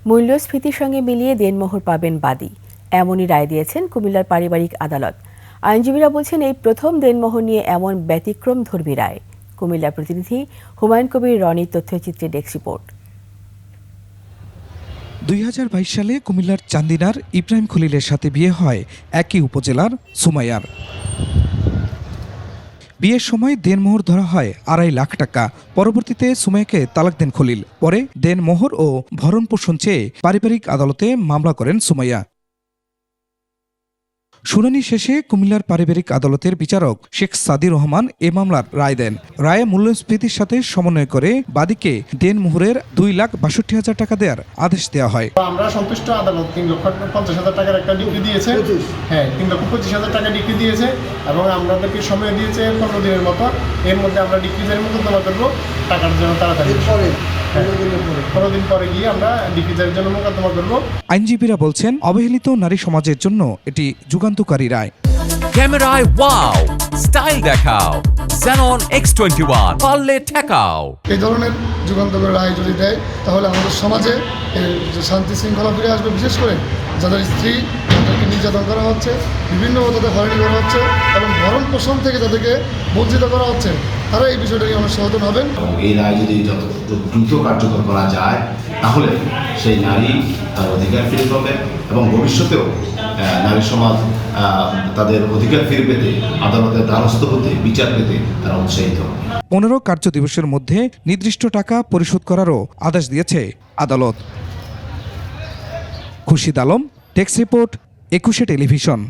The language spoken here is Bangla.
মূল্যস্ফীতির সঙ্গে মিলিয়ে দেনমোহর পাবেন বাদী, এমনই রায় দিয়েছেন কুমিল্লার পারিবারিক আদালত। আইনজীবীরা বলছেন, এই প্রথম দেনমোহর নিয়ে এমন ব্যতিক্রমধর্মী রায়। কুমিল্লা প্রতিনিধি হুমায়ুন কবির রনির তথ্যচিত্রে ডেস্ক রিপোর্ট। 2022 সালে কুমিল্লার চান্দিনার ইব্রাহিম খলিলের সাথে বিয়ে হয় একই উপজেলার সুমাইয়ার। বিয়ের সময় দেনমোহর ধরা হয় 2.5 লাখ টাকা। পরবর্তীতে সুমাইয়াকে তালাক দেন খলিল। পরে দেনমোহর ও ভরণ পোষণ চেয়ে পারিবারিক আদালতে মামলা করেন সুমাইয়া। শুনানি শেষে কুমিল্লার পারিবারিক আদালতের বিচারক শেখ সাদি রহমান এ মামলার রায় দেন। রায়ে মূল্যস্ফীতির সাথে সমন্বয় করে বাদীকে দেনমোহরের 2,62,000 টাকা দেওয়ার আদেশ দেওয়া হয়। আমরা সন্তুষ্ট, আদালত 3,50,000 টাকার একটা ডিগ্রি দিয়েছে। হ্যাঁ, 3,25,000 টাকা ডিগ্রি দিয়েছে এবং আমাদেরকে সময় দিয়েছে 15 দিনের মতো। এর মধ্যে আমরা ডিগ্রিজারের মতো জমা করবো, টাকার জন্য তাড়াতাড়ি 15 দিন পরে গিয়ে আমরা ডিগ্রিজারের জন্য মোকদ্দমা করবো। আইনজীবীরা বলছেন, অবহেলিত নারী সমাজের জন্য এটি যুগান্তকারী রায়। ক্যামেরায় ওয়াও, স্টাইল দেখাও, Xenon X21 পারলে ঠেকাও। এই ধরনের যুগান্তকারী রায় যদি দেয় তাহলে আমাদের সমাজে শান্তি শৃঙ্খলা ফিরে আসবে। বিশেষ করে যাদের স্ত্রী, তাদেরকে নির্যাতন করা হচ্ছে, বিভিন্নভাবে তাদের হয়রানি করা হচ্ছে এবং ভরণ পোষণ থেকে তাদেরকে বঞ্চিত করা হচ্ছে, তারা এই বিষয়টা নিয়ে অনেক সচেতন হবেন। এই রায় যদি যত দ্রুত কার্যকর করা যায় তাহলে সেই নারী তার অধিকার ফিরে পাবে এবং ভবিষ্যতেও নারী সমাজ তাদের অধিকার ফিরে পেতে, আদালতের দ্বারস্থ হতে, বিচার পেতে তারা উৎসাহিত হবে। 15 কার্য দিবসের মধ্যে নির্দিষ্ট টাকা পরিশোধ করারও আদেশ দিয়েছে আদালত। Khurshid Alam, desk report, 21 television.